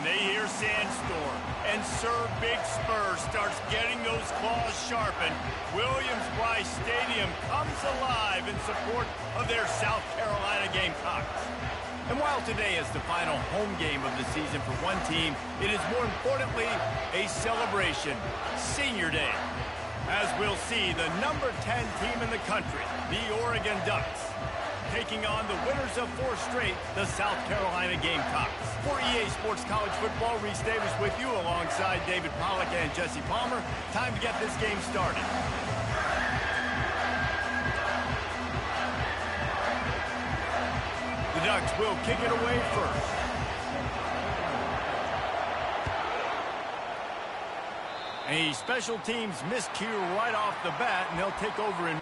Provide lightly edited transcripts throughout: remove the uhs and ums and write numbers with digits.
they hear Sandstorm, and Sir Big Spur starts getting those claws sharpened, Williams-Brice Stadium comes alive in support of their South Carolina Gamecocks. And while today is the final home game of the season for one team, it is more importantly a celebration, Senior Day. As we'll see, the number 10 team in the country, the Oregon Ducks, taking on the winners of 4 straight, the South Carolina Gamecocks. For EA Sports College Football, Reese Davis with you alongside David Pollack and Jesse Palmer. Time to get this game started. The Ducks will kick it away first. A special teams miscue right off the bat, and they'll take over in...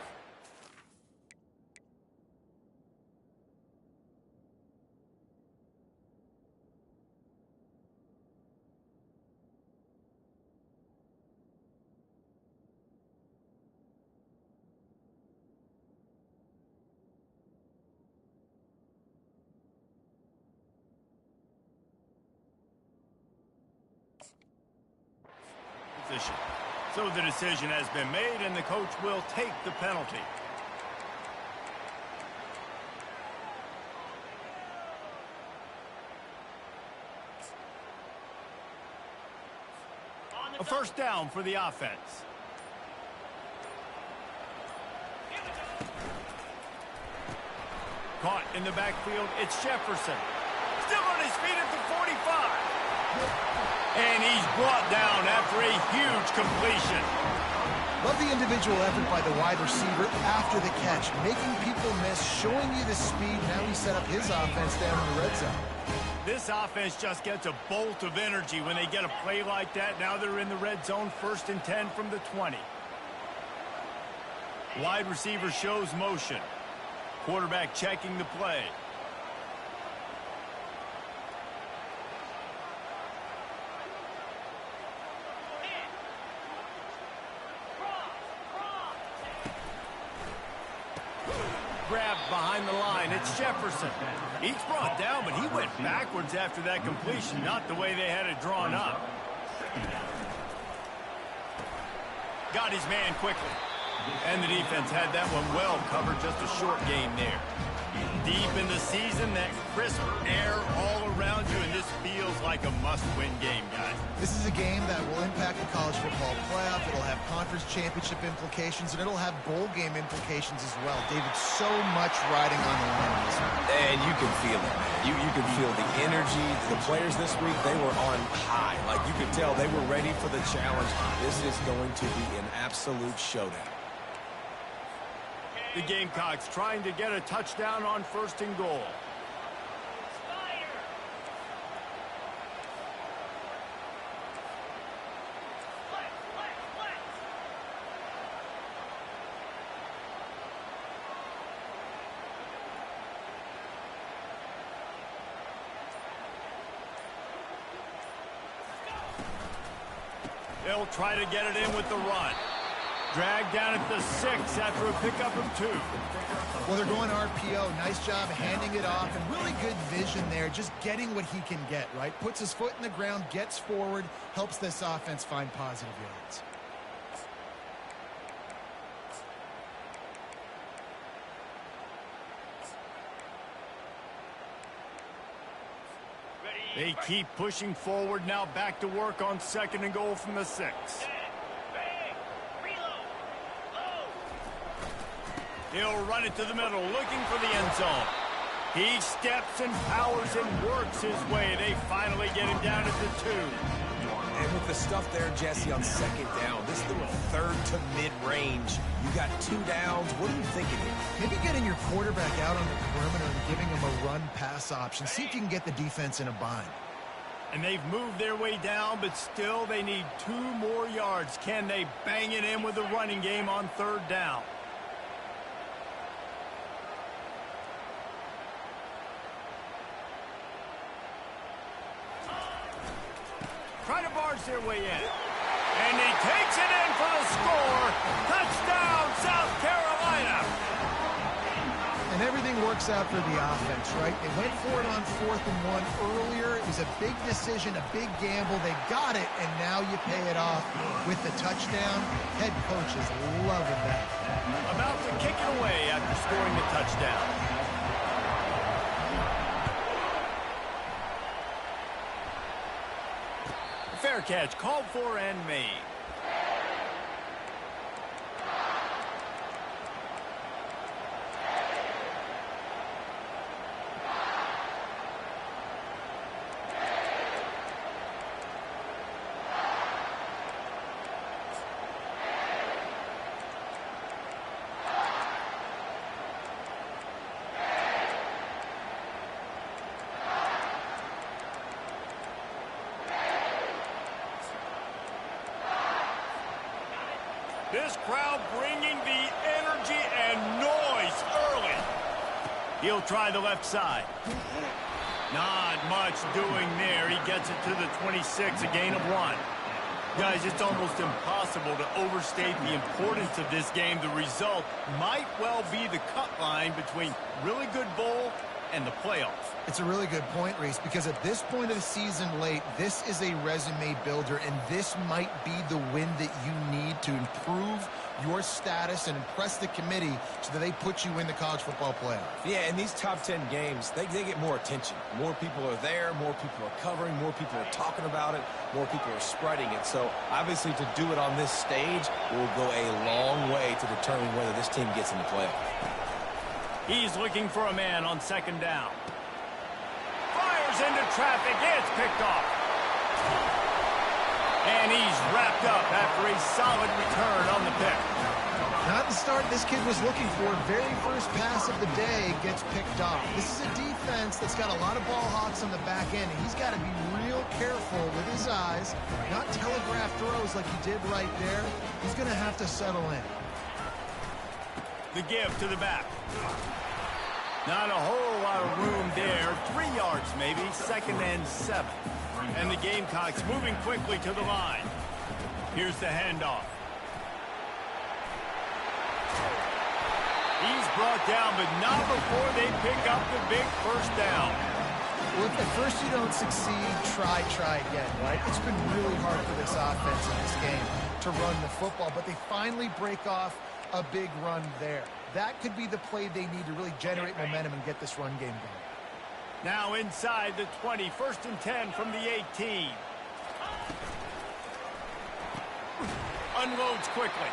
position. So the decision has been made, and the coach will take the penalty. A first down for the offense. Caught in the backfield, it's Jefferson. Still on his feet at the 45. And he's brought down after a huge completion. Love the individual effort by the wide receiver after the catch, making people miss, showing you the speed. Now he set up his offense down in the red zone. This offense just gets a bolt of energy when they get a play like that. Now they're in the red zone, 1st and 10 from the 20. Wide receiver shows motion. Quarterback checking the play. Grabbed behind the line, it's Jefferson. He's brought down, but he went backwards after that completion, not the way they had it drawn up. Got his man quickly. And the defense had that one well covered, just a short gain there. Deep in the season, that crisp air all around you, and this feels like a must-win game, guys. This is a game that will impact the college football playoff. It'll have conference championship implications, and it'll have bowl game implications as well. David, so much riding on the line in this one. And you can feel it, man. You can feel the energy. The players this week, they were on high. Like, you could tell they were ready for the challenge. This is going to be an absolute showdown. The Gamecocks trying to get a touchdown on 1st and goal. They'll try to get it in with the run. Dragged down at the 6 after a pickup of 2. Well, they're going RPO. Nice job handing it off, and really good vision there, just getting what he can get, right? Puts his foot in the ground, gets forward, helps this offense find positive yards. They keep pushing forward, now back to work on 2nd and goal from the 6. He'll run it to the middle, looking for the end zone. He steps and powers and works his way. They finally get him down at the 2. And with the stuff there, Jesse, on 2nd down, this little 3rd to mid-range, you got 2 downs. What are you thinking here? Maybe getting your quarterback out on the perimeter and giving him a run-pass option. See if you can get the defense in a bind. And they've moved their way down, but still they need 2 more yards. Can they bang it in with the running game on 3rd down? Trying to barge their way in. And he takes it in for the score. Touchdown, South Carolina. And everything worked works out for the offense, right? They went for it on 4th and 1 earlier. It was a big decision, a big gamble. They got it, and now you pay it off with the touchdown. Head coach is loving that. About to kick it away after scoring the touchdown. Fair catch, called for and made. This crowd bringing the energy and noise early. He'll try the left side. Not much doing there. He gets it to the 26, a gain of 1. Guys, it's almost impossible to overstate the importance of this game. The result might well be the cut line between really good bowl and the playoffs. It's a really good point, Reese, because at this point of the season late, this is a resume builder, and this might be the win that you need to improve your status and impress the committee so that they put you in the college football playoff. Yeah, in these top 10 games, they get more attention. More people are there, more people are covering, more people are talking about it, more people are spreading it. So, obviously, to do it on this stage will go a long way to determine whether this team gets in the playoff. He's looking for a man on 2nd down. Fires into traffic. It's picked off. And he's wrapped up after a solid return on the pick. Not the start this kid was looking for. Very first pass of the day gets picked off. This is a defense that's got a lot of ball hawks on the back end, and he's got to be real careful with his eyes, not telegraph throws like he did right there. He's going to have to settle in. The give to the back. Not a whole lot of room there. 3 yards maybe, 2nd and 7. And the Gamecocks moving quickly to the line. Here's the handoff. He's brought down, but not before they pick up the big first down. Well, if at first you don't succeed, try again, right? It's been really hard for this offense in this game to run the football, but they finally break off a big run there. That could be the play they need to really generate momentum and get this run game going. Now inside the 20, 1st and 10 from the 18. Unloads quickly.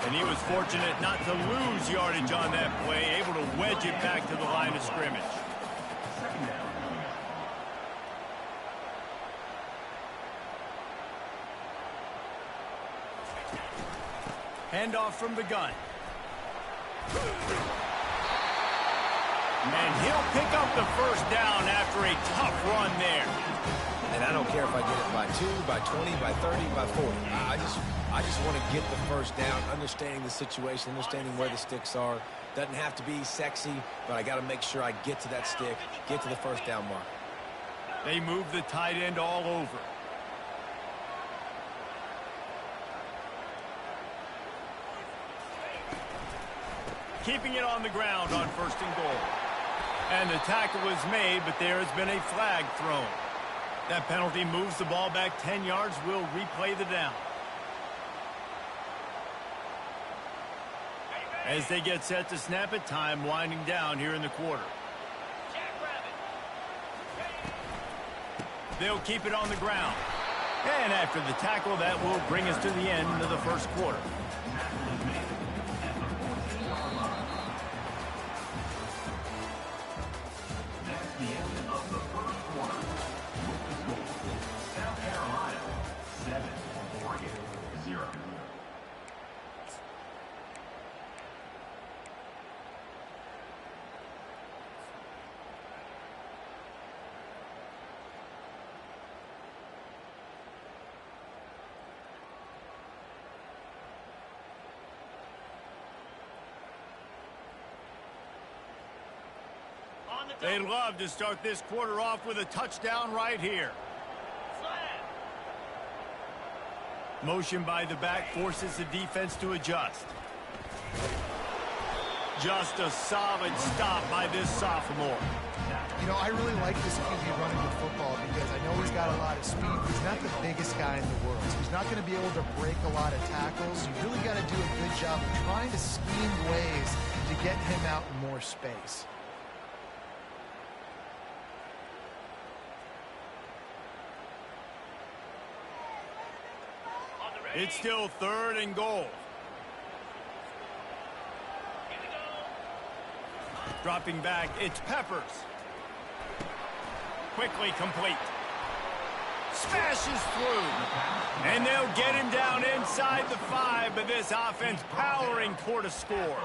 And he was fortunate not to lose yardage on that play, able to wedge it back to the line of scrimmage. Handoff from the gun. And he'll pick up the first down after a tough run there. And I don't care if I get it by 2, by 20, by 30, by 40. I just want to get the first down, understanding the situation, understanding where the sticks are. Doesn't have to be sexy, but I got to make sure I get to that stick, get to the first down mark. They move the tight end all over. Keeping it on the ground on 1st and goal. And the tackle was made, but there has been a flag thrown. That penalty moves the ball back 10 yards. We'll replay the down. As they get set to snap it, time winding down here in the quarter. They'll keep it on the ground. And after the tackle, that will bring us to the end of the first quarter. They'd love to start this quarter off with a touchdown right here. Motion by the back forces the defense to adjust. Just a solid stop by this sophomore. You know, I really like this QB running the football because I know he's got a lot of speed. He's not the biggest guy in the world, so he's not going to be able to break a lot of tackles. You really got to do a good job of trying to scheme ways to get him out in more space. It's still 3rd and goal. Dropping back, it's Peppers. Quickly complete. Smashes through. And they'll get him down inside the 5, but this offense powering toward a score.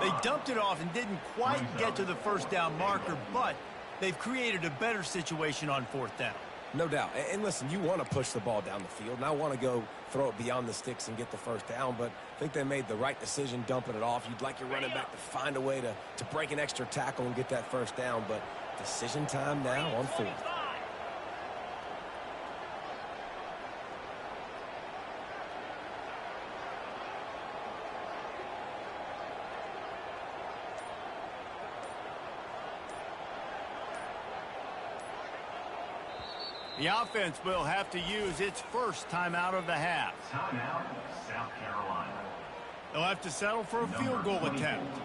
They dumped it off and didn't quite get to the first down marker, but they've created a better situation on 4th down. No doubt. And listen, you want to push the ball down the field, and I want to go throw it beyond the sticks and get the first down, but I think they made the right decision dumping it off. You'd like your running back to find a way to break an extra tackle and get that first down, but decision time now on 4th. The offense will have to use its first timeout of the half. Timeout, South Carolina. They'll have to settle for a field goal attempt.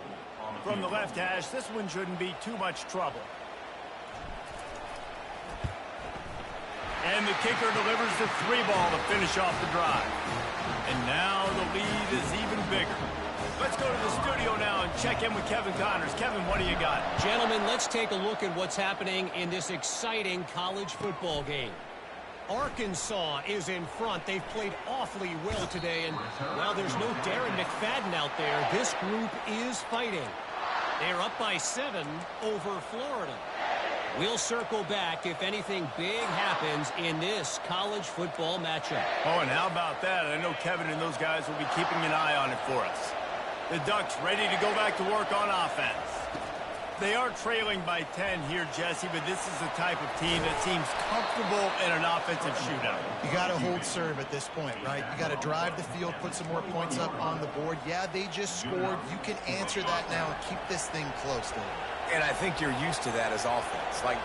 From the left hash, this one shouldn't be too much trouble. And the kicker delivers the 3 ball to finish off the drive. And now the lead is even bigger. Let's go to the studio now and check in with Kevin Connors. Kevin, what do you got? Gentlemen, let's take a look at what's happening in this exciting college football game. Arkansas is in front. They've played awfully well today, and while there's no Darren McFadden out there, this group is fighting. They're up by 7 over Florida. We'll circle back if anything big happens in this college football matchup. Oh, and how about that? I know Kevin and those guys will be keeping an eye on it for us. The Ducks ready to go back to work on offense. They are trailing by 10 here, Jesse, but this is the type of team that seems comfortable in an offensive shootout. You got to hold serve at this point, right? You got to drive the field, put some more points up on the board. Yeah, they just scored. You can answer that now and keep this thing close to them. And I think you're used to that as offense. Like,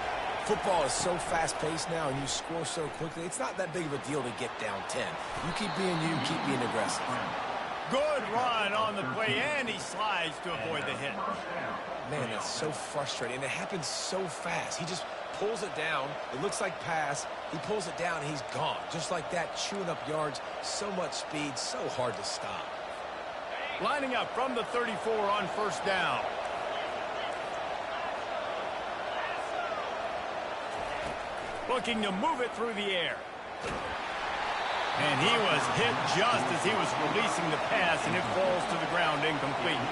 football is so fast-paced now and you score so quickly, it's not that big of a deal to get down 10. You keep being you, keep being aggressive. Good run on the play, and he slides to avoid the hit. Man, that's so frustrating. And it happens so fast. He just pulls it down. It looks like pass. He pulls it down, and he's gone. Just like that, chewing up yards. So much speed, so hard to stop. Lining up from the 34 on 1st down. Looking to move it through the air. And he was hit just as he was releasing the pass, and it falls to the ground incomplete.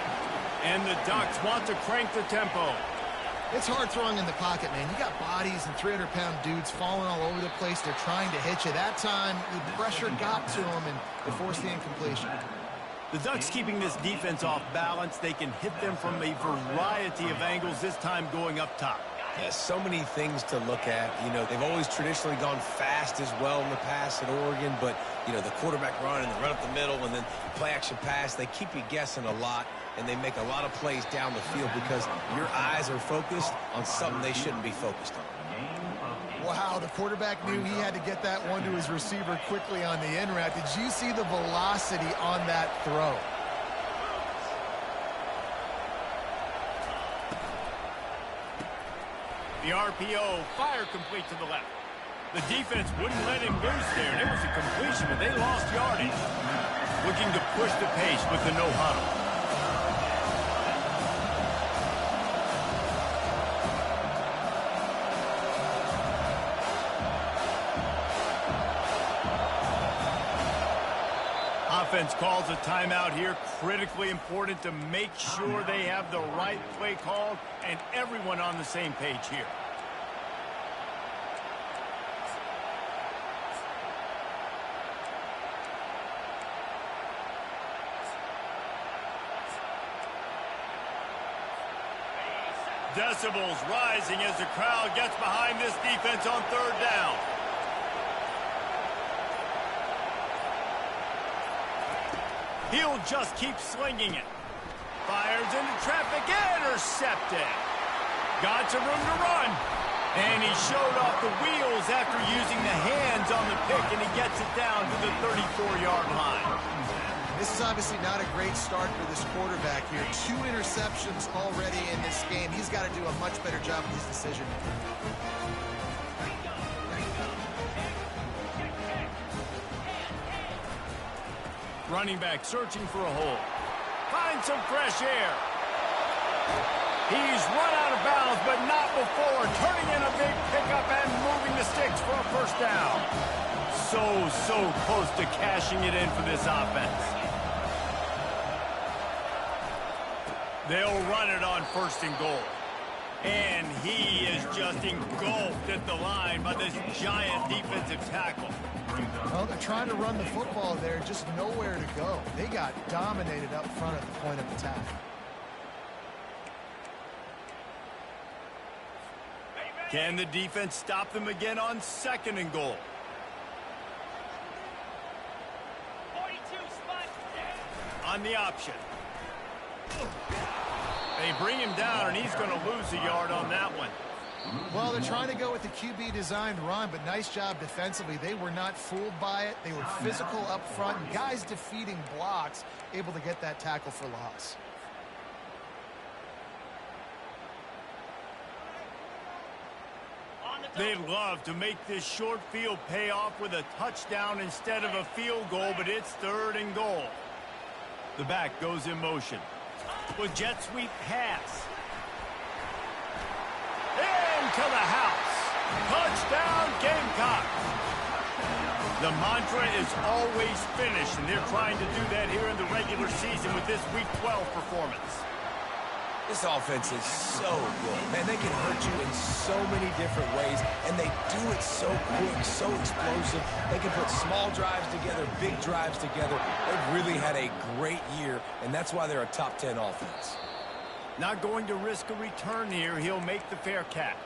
And the Ducks want to crank the tempo. It's hard throwing in the pocket, man. You got bodies and 300-pound dudes falling all over the place. They're trying to hit you. That time, the pressure got to them, and they forced the incompletion. The Ducks keeping this defense off balance. They can hit them from a variety of angles, this time going up top. Yeah, so many things to look at. You know, they've always traditionally gone fast as well in the past at Oregon, but, you know, the quarterback run and the run up the middle and then play-action pass, they keep you guessing a lot, and they make a lot of plays down the field because your eyes are focused on something they shouldn't be focused on. Wow, the quarterback knew he had to get that one to his receiver quickly on the in route. Did you see the velocity on that throw? The RPO, fire complete to the left. The defense wouldn't let him loose there, and it was a completion, but they lost yardage. Looking to push the pace with the no huddle. Offense calls a timeout here. Critically important to make sure they have the right play called and everyone on the same page here. Decibels rising as the crowd gets behind this defense on 3rd down. He'll just keep slinging it. Fires into traffic, intercepted. Got some room to run. And he showed off the wheels after using the hands on the pick, and he gets it down to the 34-yard line. This is obviously not a great start for this quarterback here. 2 interceptions already in this game. He's got to do a much better job with his decision. Running back searching for a hole. Finds some fresh air. He's run out of bounds, but not before turning in a big pickup and moving the sticks for a first down. So close to cashing it in for this offense. They'll run it on 1st and goal. And he is just engulfed at the line by this giant defensive tackle. Well, they're trying to run the football there, just nowhere to go. They got dominated up front at the point of attack. Can the defense stop them again on 2nd and goal? On the option. They bring him down, and he's going to lose a yard on that one. Well, they're trying to go with the QB-designed run, but nice job defensively. They were not fooled by it. They were physical up front, and guys defeating blocks, able to get that tackle for loss. They'd love to make this short field pay off with a touchdown instead of a field goal, but it's 3rd and goal. The back goes in motion. With jet sweep pass. Into the house. Touchdown, Gamecocks. The mantra is always finish, and they're trying to do that here in the regular season with this Week 12 performance. This offense is so good. Man, they can hurt you in so many different ways, and they do it so quick, so explosive. They can put small drives together, big drives together. They've really had a great year, and that's why they're a top 10 offense. Not going to risk a return here. He'll make the fair catch.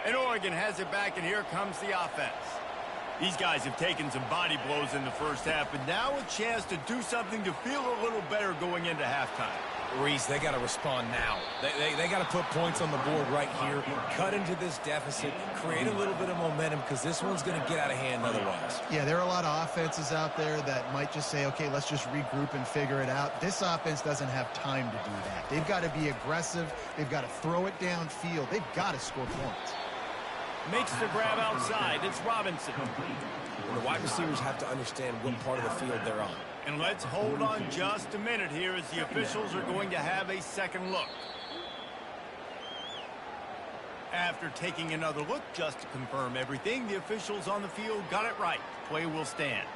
And Oregon has it back, and here comes the offense. These guys have taken some body blows in the first half, but now a chance to do something to feel a little better going into halftime. Reese, they got to respond now. They got to put points on the board right here, cut into this deficit, create a little bit of momentum, because this one's going to get out of hand otherwise. Yeah, there are a lot of offenses out there that might just say, okay, let's just regroup and figure it out. This offense doesn't have time to do that. They've got to be aggressive. They've got to throw it downfield. They've got to score points. Makes the grab outside. It's Robinson. And the wide receivers have to understand what part of the field they're on. And let's hold on just a minute here as the officials are going to have a second look. After taking another look just to confirm everything, the officials on the field got it right. Play will stand.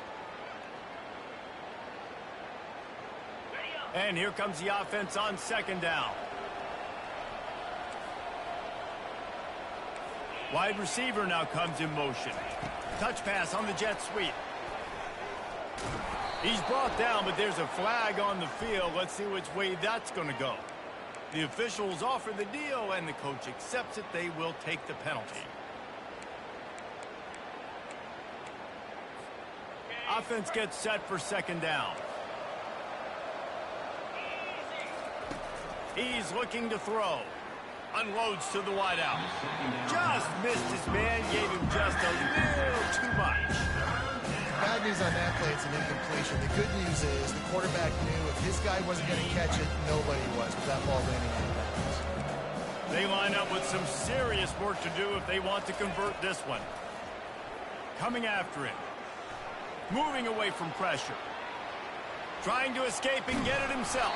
And here comes the offense on 2nd down. Wide receiver now comes in motion. Touch pass on the jet sweep. He's brought down, but there's a flag on the field. Let's see which way that's going to go. The officials offer the deal, and the coach accepts it. They will take the penalty. Offense gets set for 2nd down. He's looking to throw. Unloads to the wideout. Just missed his man, gave him just a little too much. Bad news on that play, it's an incompletion. The good news is the quarterback knew if his guy wasn't going to catch it, nobody was, with that ball landing out of bounds. They line up with some serious work to do if they want to convert this one. Coming after him. Moving away from pressure. Trying to escape and get it himself.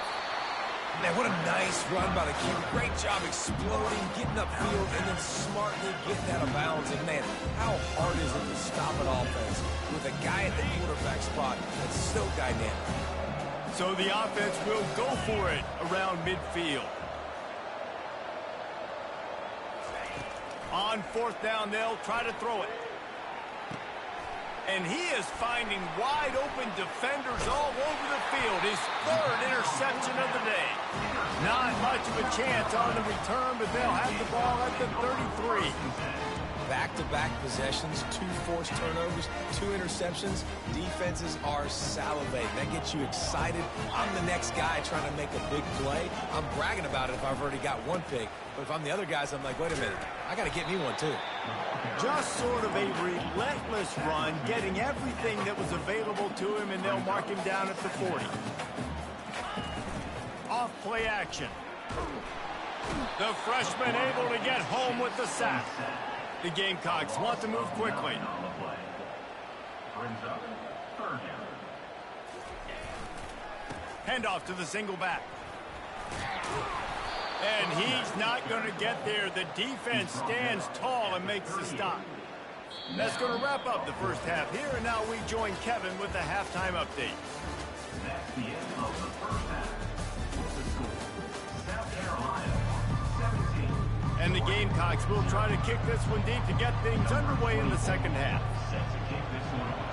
Man, what a nice run by the QB. Great job exploding, getting upfield, and then smartly getting out of bounds. And, man, how hard is it to stop an offense with a guy at the quarterback spot that's so dynamic? So the offense will go for it around midfield. On 4th down, they'll try to throw it. And he is finding wide-open defenders all over the field. His third interception of the day. Not much of a chance on the return, but they'll have the ball at the 33. Back-to-back possessions, 2 forced turnovers, 2 interceptions. Defenses are salivating. That gets you excited. I'm the next guy trying to make a big play. I'm bragging about it if I've already got 1 pick. But if I'm the other guys, I'm like, wait a minute, I got to get me one too. Just sort of a relentless run, getting everything that was available to him, and they'll mark him down at the 40. Off play action. The freshman able to get home with the sack. The Gamecocks want to move quickly. Handoff to the single back. And he's not going to get there. The defense stands tall and makes the stop. That's going to wrap up the first half here, and now we join Kevin with the halftime update. That's the end of the first half. The score, South Carolina, 17. And the Gamecocks will try to kick this one deep to get things underway in the second half. Set to kick this one off.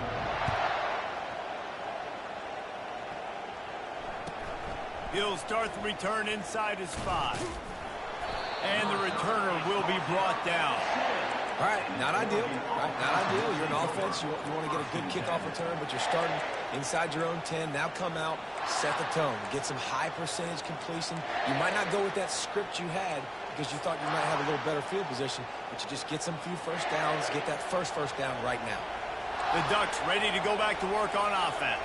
He'll start the return inside his 5. And the returner will be brought down. All right, not ideal. Right, not ideal. You're an offense. You want to get a good kickoff return, but you're starting inside your own 10. Now come out, set the tone, get some high percentage completion. You might not go with that script you had because you thought you might have a little better field position, but you just get some few first downs, get that first down right now. The Ducks ready to go back to work on offense.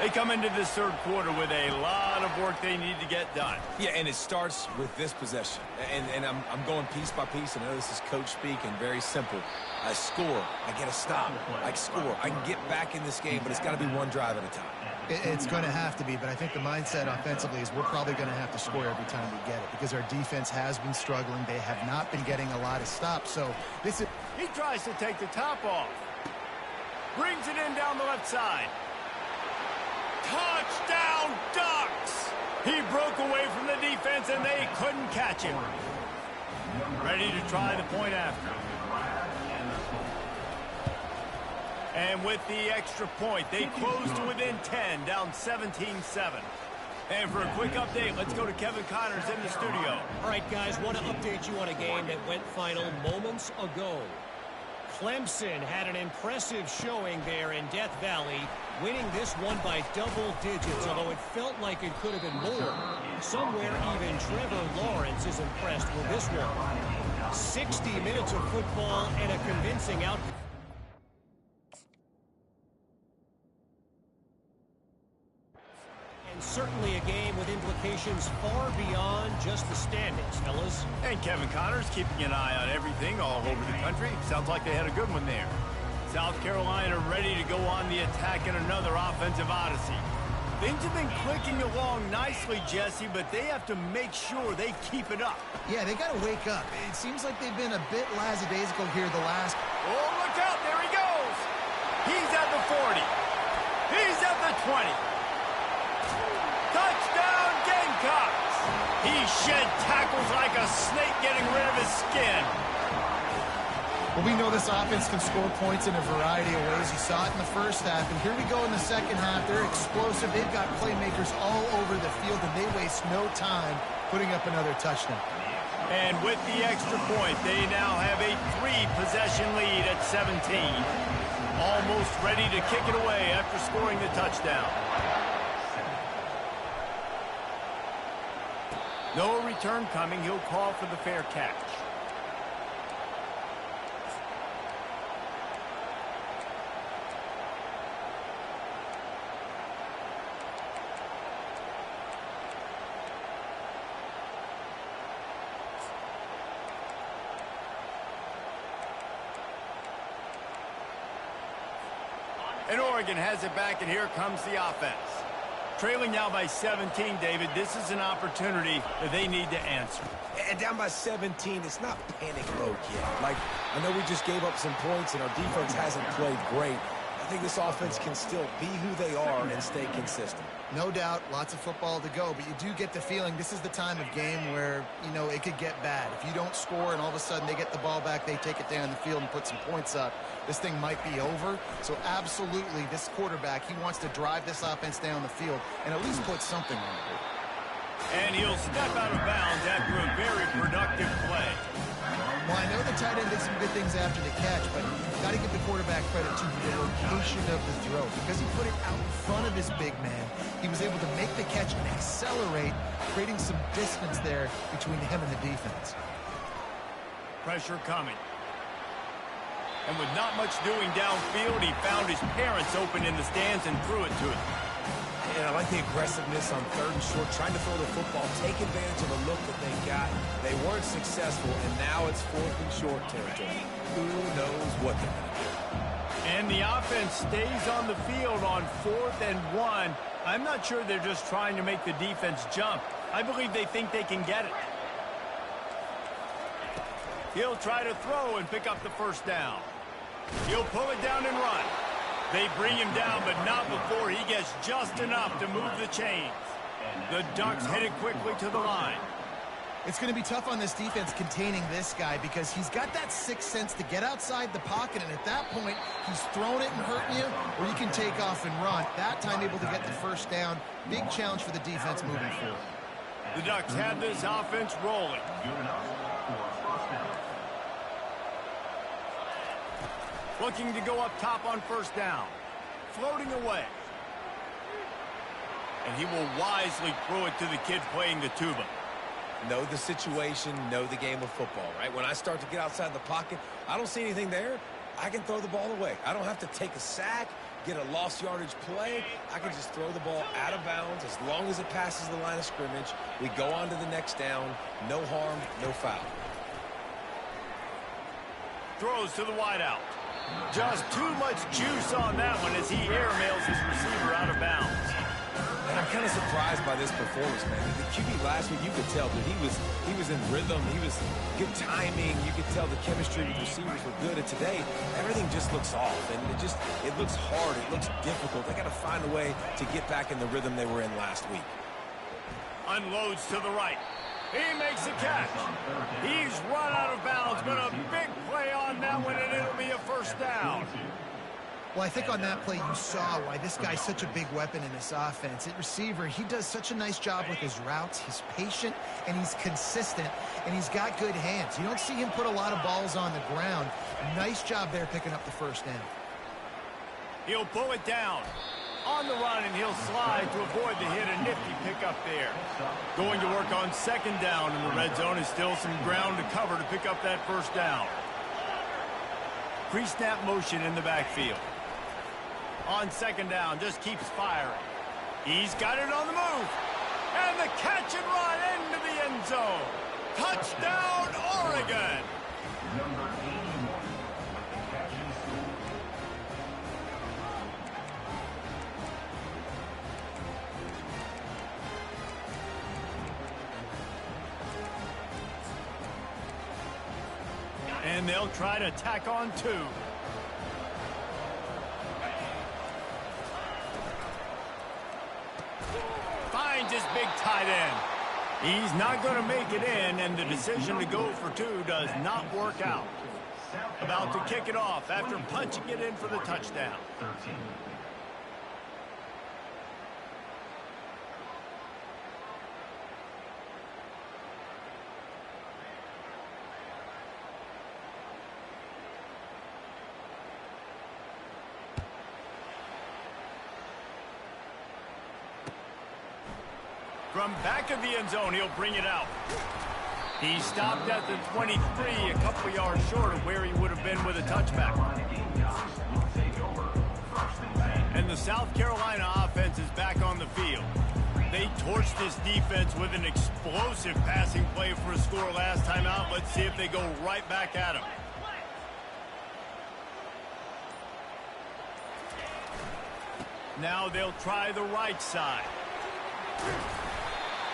They come into this third quarter with a lot of work they need to get done. Yeah, and it starts with this possession. And I'm going piece by piece. I know this is coach speak and very simple. I score. I get a stop. I score. I can get back in this game, but it's got to be one drive at a time. It's going to have to be, but I think the mindset offensively is we're probably going to have to score every time we get it because our defense has been struggling. They have not been getting a lot of stops. So this is... He tries to take the top off. Brings it in down the left side. Touchdown, Ducks! He broke away from the defense, and they couldn't catch him. Ready to try the point after. And with the extra point, they close to within 10, down 17-7. And for a quick update, let's go to Kevin Connors in the studio. All right, guys, want to update you on a game that went final moments ago. Clemson had an impressive showing there in Death Valley, winning this one by double digits, although it felt like it could have been more. Somewhere even Trevor Lawrence is impressed with this one. 60 minutes of football and a convincing outcome. And certainly a game with implications far beyond just the standings, fellas. And Kevin Connors keeping an eye on everything all over the country. Sounds like they had a good one there. South Carolina ready to go on the attack in another offensive odyssey. Things have been clicking along nicely, Jesse, but they have to make sure they keep it up. Yeah, they got to wake up. It seems like they've been a bit lackadaisical here the last... Oh, look out. There he goes. He's at the 40. He's at the 20. Touchdown, Gamecocks. He shed tackles like a snake getting rid of his skin. Well, we know this offense can score points in a variety of ways. You saw it in the first half, and here we go in the second half. They're explosive. They've got playmakers all over the field, and they waste no time putting up another touchdown. And with the extra point, they now have a 3-possession lead at 17. Almost ready to kick it away after scoring the touchdown. No return coming. He'll call for the fair catch. And Oregon has it back, and here comes the offense. Trailing now by 17, David. This is an opportunity that they need to answer. And down by 17, it's not panic mode yet. Like, I know we just gave up some points, and our defense hasn't played great. I think this offense can still be who they are and stay consistent. No doubt, lots of football to go, but you do get the feeling this is the time of game where, you know, it could get bad. If you don't score and all of a sudden they get the ball back, they take it down the field and put some points up, this thing might be over. So absolutely, this quarterback, he wants to drive this offense down the field and at least put something on it. And he'll step out of bounds after a very productive play. Well, I know the tight end did some good things after the catch, but you've got to give the quarterback credit to the location of the throw. Because he put it out in front of his big man, he was able to make the catch and accelerate, creating some distance there between him and the defense. Pressure coming. And with not much doing downfield, he found his parents open in the stands and threw it to him. And I like the aggressiveness on 3rd and short, trying to throw the football, take advantage of the look that they got. They weren't successful, and now it's 4th and short territory. Who knows what they're going to do? And the offense stays on the field on 4th and 1. I'm not sure they're just trying to make the defense jump. I believe they think they can get it. He'll try to throw and pick up the first down. He'll pull it down and run. They bring him down, but not before he gets just enough to move the chains. The Ducks headed quickly to the line. It's going to be tough on this defense containing this guy because he's got that sixth sense to get outside the pocket, and at that point, he's throwing it and hurting you, or you can take off and run. That time able to get the first down. Big challenge for the defense moving forward. The Ducks have this offense rolling. Looking to go up top on first down. Floating away. And he will wisely throw it to the kid playing the tuba. Know the situation, know the game of football, right? When I start to get outside the pocket, I don't see anything there. I can throw the ball away. I don't have to take a sack, get a lost yardage play. I can just throw the ball out of bounds as long as it passes the line of scrimmage. We go on to the next down. No harm, no foul. Throws to the wideout. Just too much juice on that one as he airmails his receiver out of bounds. And I'm kind of surprised by this performance, man. The QB last week, you could tell, dude, he was in rhythm. He was good timing. You could tell the chemistry with receivers were good. And today, everything just looks off. And it looks hard. It looks difficult. They got to find a way to get back in the rhythm they were in last week. Unloads to the right. He makes a catch. He's run out of bounds, but a big play on that one, and it'll be a first down. Well, I think on that play you saw why this guy's such a big weapon in this offense. At receiver, he does such a nice job with his routes. He's patient, and he's consistent, and he's got good hands. You don't see him put a lot of balls on the ground. Nice job there picking up the first down. He'll pull it down. On the run, and he'll slide to avoid the hit. A nifty pickup there. Going to work on second down in the red zone. Is still some ground to cover to pick up that first down. Pre-snap motion in the backfield. On second down, just keeps firing. He's got it on the move. And the catch and run into the end zone. Touchdown, Oregon. Number 81 with the catch and score. And they'll try to tack on 2. Finds his big tight end. He's not going to make it in, and the decision to go for 2 does not work out. About to kick it off after punching it in for the touchdown. 13. From back of the end zone, he'll bring it out. He stopped at the 23, a couple yards short of where he would have been with a touchback. And the South Carolina offense is back on the field. They torched this defense with an explosive passing play for a score last time out. Let's see if they go right back at him. Now they'll try the right side.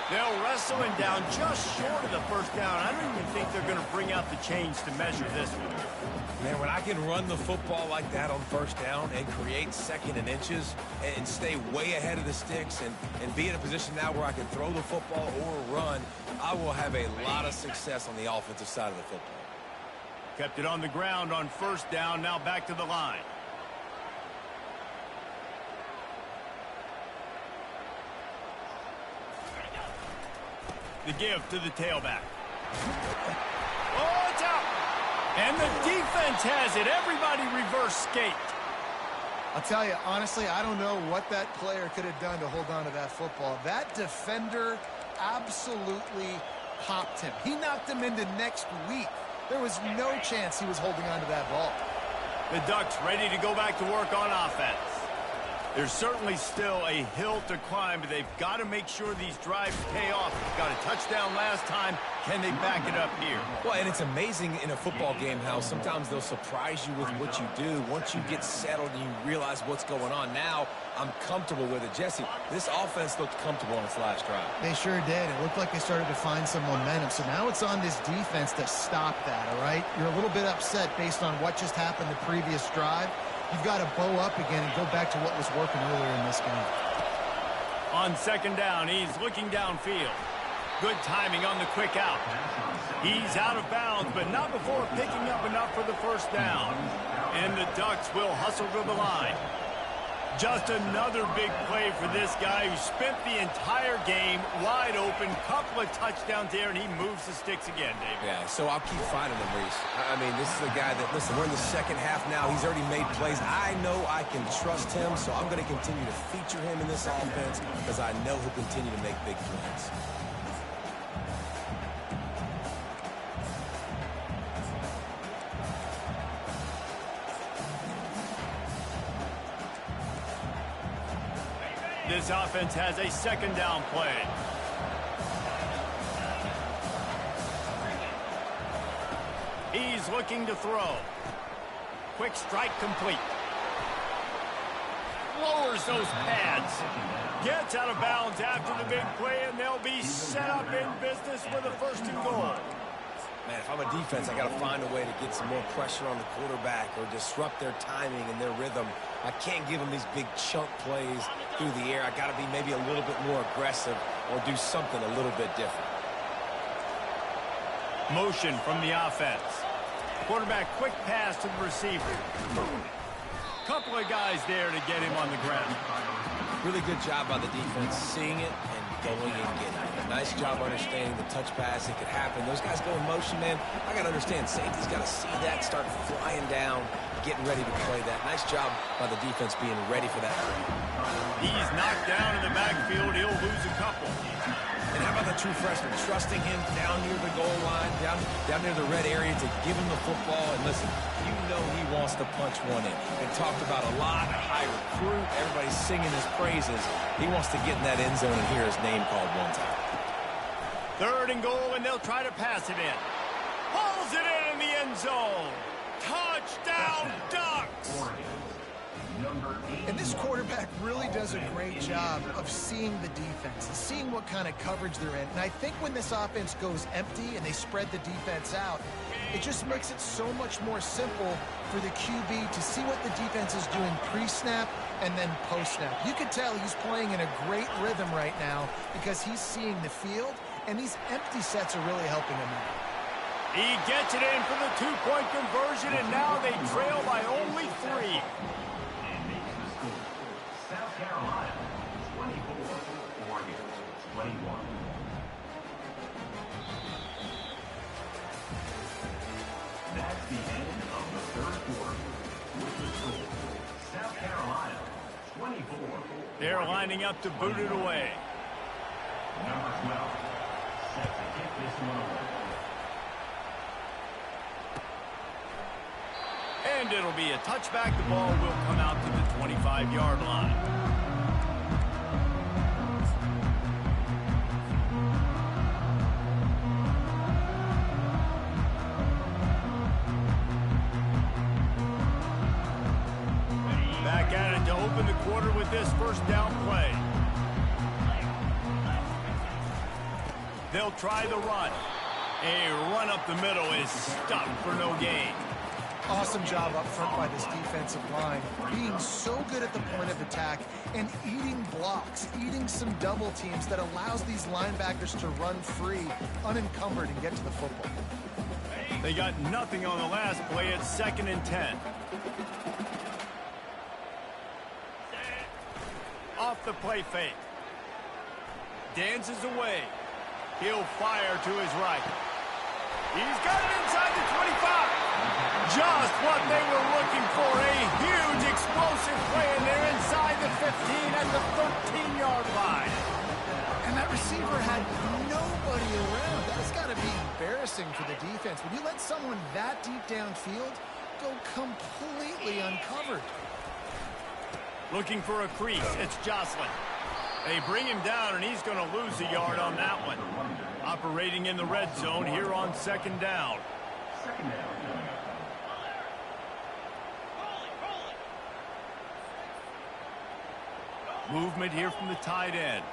They'll wrestle him down just short of the first down. I don't even think they're going to bring out the chains to measure this one. Man, when I can run the football like that on first down and create second and inches and stay way ahead of the sticks and be in a position now where I can throw the football or run, I will have a lot of success on the offensive side of the football. Kept it on the ground on first down, now back to the line. The give to the tailback. Oh, it's out! And the defense has it. Everybody reverse skate. I'll tell you, honestly, I don't know what that player could have done to hold on to that football. That defender absolutely popped him. He knocked him into next week. There was no chance he was holding on to that ball. The Ducks ready to go back to work on offense. There's certainly still a hill to climb, but they've got to make sure these drives pay off. Got a touchdown last time. Can they back it up here? Well, and it's amazing in a football game how sometimes they'll surprise you with what you do. Once you get settled and you realize what's going on, now I'm comfortable with it. Jesse, this offense looked comfortable on its last drive. They sure did. It looked like they started to find some momentum. So now it's on this defense to stop that, all right? You're a little bit upset based on what just happened the previous drive. You've got to bow up again and go back to what was working earlier in this game. On second down, he's looking downfield. Good timing on the quick out. He's out of bounds, but not before picking up enough for the first down. And the Ducks will hustle to the line. Just another big play for this guy who spent the entire game wide open. Couple of touchdowns there, and he moves the sticks again, David. Yeah, so I'll keep finding him, Reese. I mean, this is a guy that, listen, we're in the second half now. He's already made plays. I know I can trust him, so I'm going to continue to feature him in this offense because I know he'll continue to make big plays. This offense has a second down play. He's looking to throw. Quick strike complete. Lowers those pads. Gets out of bounds after the big play, and they'll be set up in business with a first and goal. Man, if I'm a defense, I got to find a way to get some more pressure on the quarterback or disrupt their timing and their rhythm. I can't give them these big chunk plays through the air. I got to be maybe a little bit more aggressive or do something a little bit different. Motion from the offense. Quarterback quick pass to the receiver. Couple of guys there to get him on the ground. Really good job by the defense seeing it and going and getting it. Nice job understanding the touch pass. It could happen. Those guys go in motion, man. I got to understand, safety's got to see that, start flying down, getting ready to play that. Nice job by the defense being ready for that. He's knocked down in the backfield. He'll lose a couple. And how about the true freshman? Trusting him down near the goal line, down near the red area to give him the football. And listen, you know he wants to punch one in. Been talked about a lot, a high recruit. Everybody's singing his praises. He wants to get in that end zone and hear his name called one time. Third and goal, and they'll try to pass it in. Pulls it in the end zone. Touchdown, Ducks! And this quarterback really does a great job of seeing the defense and seeing what kind of coverage they're in. And I think when this offense goes empty and they spread the defense out, it just makes it so much more simple for the QB to see what the defense is doing pre-snap and then post-snap. You can tell he's playing in a great rhythm right now because he's seeing the field, and these empty sets are really helping him out. He gets it in for the two-point conversion, and now they trail by only 3. South Carolina, 24, Oregon, 21. That's the end of the third quarter. With the score, South Carolina, 24. They're lining up to boot it away. Number 12, set to kick this one away. And it'll be a touchback. The ball will come out to the 25-yard line. Back at it to open the quarter with this first down play. They'll try the run. A run up the middle is stuffed for no gain. Awesome job up front by this defensive line, being so good at the point of attack and eating blocks, eating some double teams that allows these linebackers to run free, unencumbered, and get to the football. They got nothing on the last play. It's 2nd and 10. Off the play fake. Dances away. He'll fire to his right. He's got it inside the 25. Just what they were looking for. A huge explosive play, and they're inside the 15 at the 13-yard line. And that receiver had nobody around. That's got to be embarrassing for the defense. When you let someone that deep downfield go completely uncovered. Looking for a crease. It's Jocelyn. They bring him down, and he's going to lose a yard on that one. Operating in the red zone here on 2nd down. Movement here from the tight end.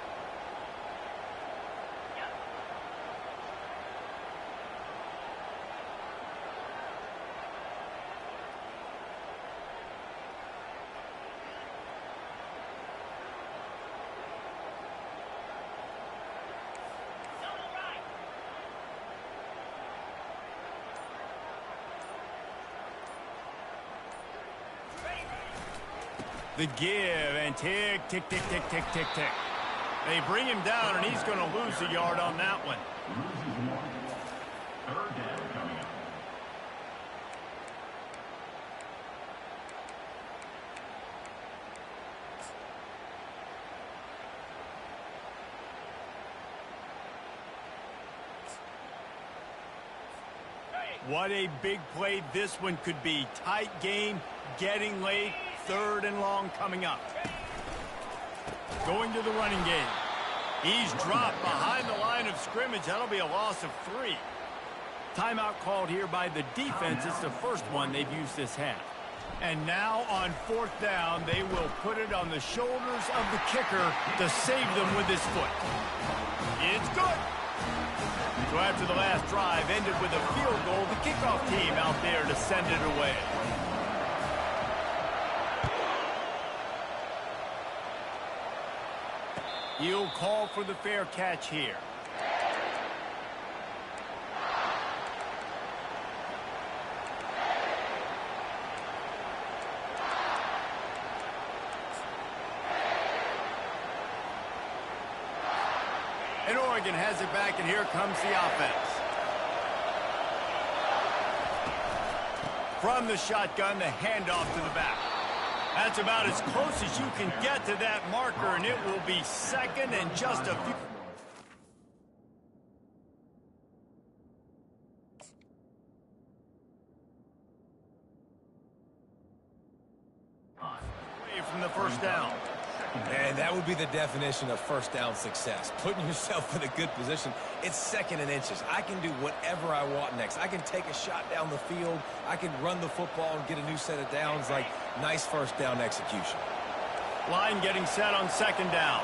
The give, and tick, tick, tick, tick, tick, tick, tick. They bring him down, and he's going to lose a yard on that one. What a big play this one could be. Tight game, getting late, 3rd and long coming up. Going to the running game. He's dropped behind the line of scrimmage. That'll be a loss of 3. Timeout called here by the defense. It's the first one they've used this half. And now on 4th down, they will put it on the shoulders of the kicker to save them with his foot. It's good. So after the last drive ended with a field goal, the kickoff team out there to send it away. He'll call for the fair catch here. And Oregon has it back, and here comes the offense. From the shotgun, the handoff to the back. That's about as close as you can get to that marker, and it will be 2nd and just a few. Away from the 1st down. And that would be the definition of 1st down success. Putting yourself in a good position. It's 2nd and inches. I can do whatever I want next. I can take a shot down the field. I can run the football and get a new set of downs. Like, nice 1st down execution. Line getting set on 2nd down.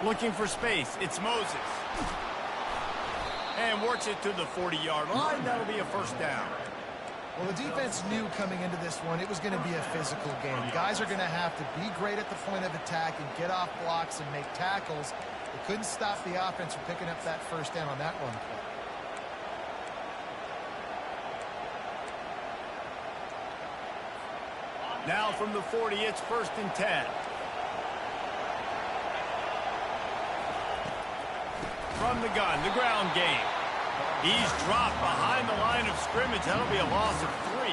Looking for space. It's Moses. And works it to the 40-yard line. That'll be a 1st down. Well, the defense knew coming into this one it was going to be a physical game. Guys are going to have to be great at the point of attack and get off blocks and make tackles. They couldn't stop the offense from picking up that 1st down on that one play. Now from the 40, it's 1st and 10. From the gun, the ground game. He's dropped behind the line of scrimmage. That'll be a loss of 3.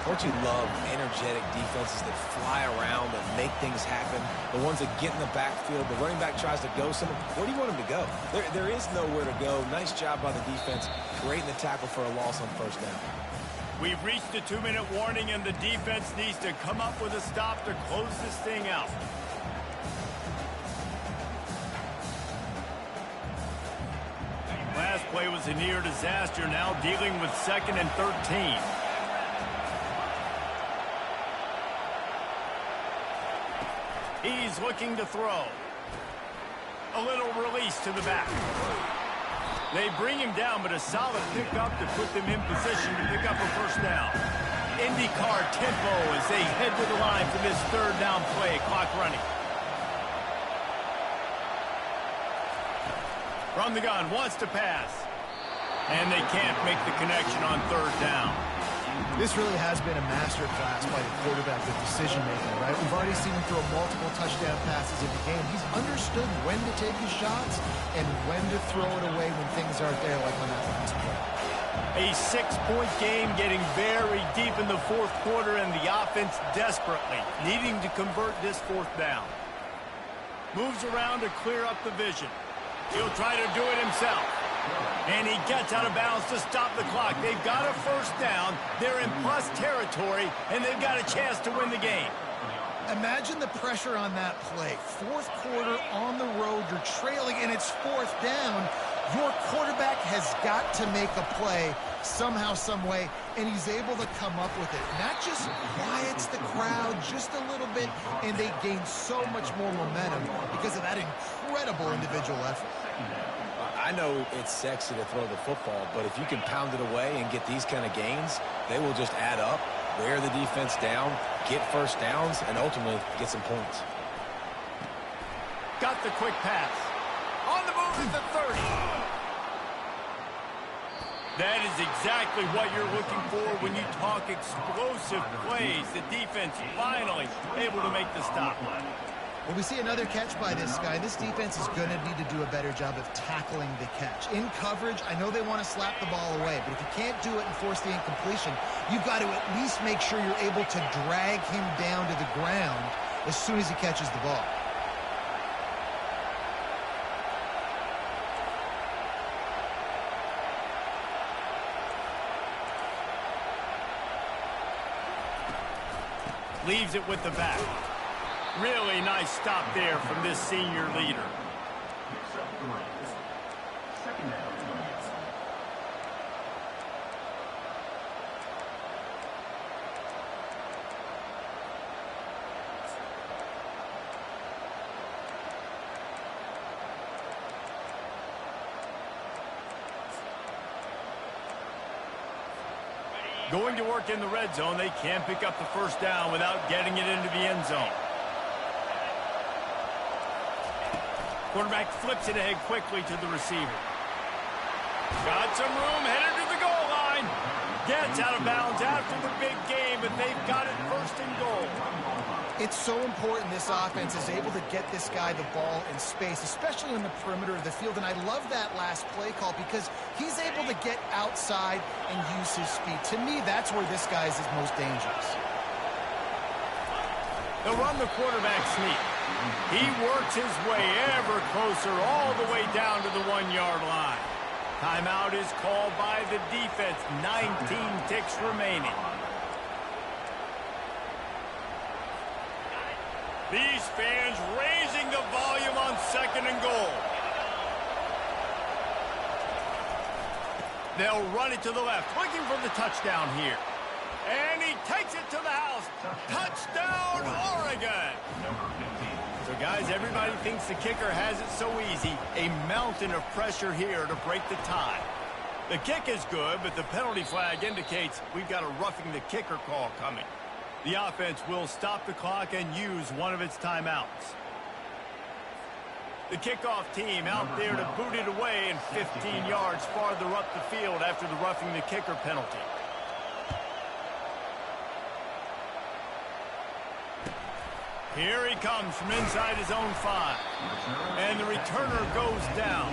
Don't you love energetic defenses that fly around and make things happen? The ones that get in the backfield. The running back tries to go somewhere. Where do you want him to go? There is nowhere to go. Nice job by the defense, creating the tackle for a loss on 1st down. We've reached a 2-minute warning, and the defense needs to come up with a stop to close this thing out. Last play was a near disaster, now dealing with 2nd and 13. He's looking to throw. A little release to the back. They bring him down, but a solid pickup to put them in position to pick up a first down. IndyCar tempo as they head to the line for this third down play. Clock running. From the gun, wants to pass. And they can't make the connection on third down. This really has been a masterclass by the quarterback with decision-making, right? We've already seen him throw multiple touchdown passes in the game. He's understood when to take his shots and when to throw it away when things aren't there, like on that last play. A 6-point game getting very deep in the fourth quarter, and the offense desperately needing to convert this fourth down. Moves around to clear up the vision. He'll try to do it himself. And he gets out of bounds to stop the clock. They've got a first down. They're in plus territory, and they've got a chance to win the game. Imagine the pressure on that play. Fourth quarter on the road, you're trailing, and it's fourth down. Your quarterback has got to make a play somehow, some way, and he's able to come up with it. And that just quiets the crowd just a little bit, and they gain so much more momentum because of that incredible individual effort. I know it's sexy to throw the football, but if you can pound it away and get these kind of gains, they will just add up, wear the defense down, get first downs, and ultimately get some points. Got the quick pass. On the move at the 30. That is exactly what you're looking for when you talk explosive plays. The defense finally able to make the stop. Well, we see another catch by this guy. This defense is going to need to do a better job of tackling the catch. In coverage, I know they want to slap the ball away, but if you can't do it and force the incompletion, you've got to at least make sure you're able to drag him down to the ground as soon as he catches the ball. Leaves it with the back. Really nice stop there from this senior leader. Second down. Going to work in the red zone. They can't pick up the first down without getting it into the end zone. Quarterback flips it ahead quickly to the receiver. Got some room, headed to the goal line. Gets out of bounds after the big game, but they've got it first and goal. It's so important this offense is able to get this guy the ball in space, especially on the perimeter of the field. And I love that last play call because he's able to get outside and use his speed. To me, that's where this guy is his most dangerous. They'll run the quarterback sneak. He works his way ever closer all the way down to the 1-yard line. Timeout is called by the defense. 19 ticks remaining. These fans raising the volume on second and goal. They'll run it to the left, looking for the touchdown here. And he takes it to the house. Touchdown, Oregon! So, guys, everybody thinks the kicker has it so easy. A mountain of pressure here to break the tie. The kick is good, but the penalty flag indicates we've got a roughing the kicker call coming. The offense will stop the clock and use one of its timeouts. The kickoff team out there to boot it away and 15 yards farther up the field after the roughing the kicker penalty. Here he comes from inside his own 5. And the returner goes down.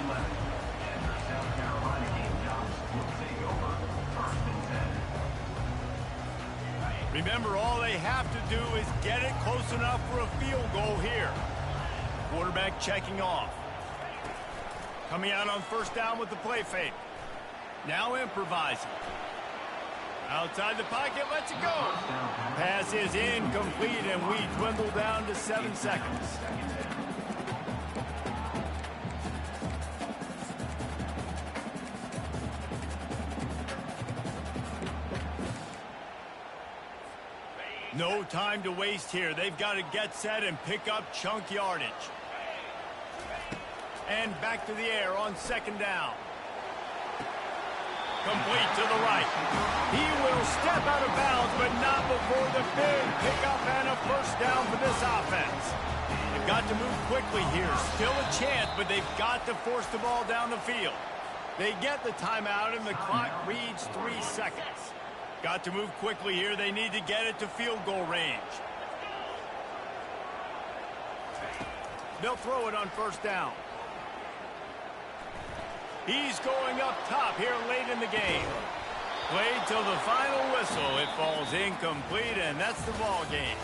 Remember, all they have to do is get it close enough for a field goal here. Quarterback checking off. Coming out on first down with the play fake. Now improvising. Outside the pocket, lets it go. Pass is incomplete, and we dwindle down to 7 seconds. No time to waste here. They've got to get set and pick up chunk yardage. And back to the air on second down. Complete to the right. He will step out of bounds, but not before the big pickup and a first down for this offense. They've got to move quickly here. Still a chance, but they've got to force the ball down the field. They get the timeout, and the clock reads 3 seconds. Got to move quickly here. They need to get it to field goal range. They'll throw it on first down. He's going up top here late in the game. Played till the final whistle. It falls incomplete, and that's the ball game.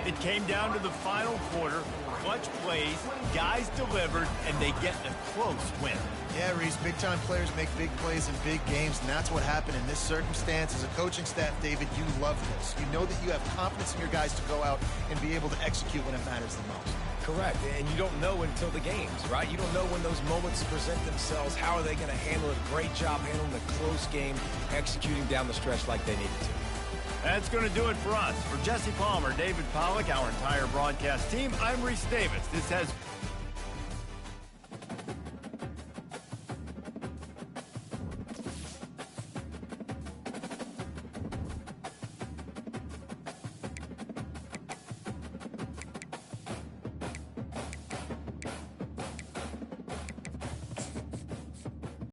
It came down to the final quarter. Clutch plays, guys delivered, and they get a close win. Yeah, Reese, big-time players make big plays in big games, and that's what happened in this circumstance. As a coaching staff, David, you love this. You know that you have confidence in your guys to go out and be able to execute when it matters the most. Correct, and you don't know until the games, right? You don't know when those moments present themselves. How are they going to handle it? Great job handling a close game, executing down the stretch like they needed to. That's going to do it for us. For Jesse Palmer, David Pollack, our entire broadcast team, I'm Reese Davis. This has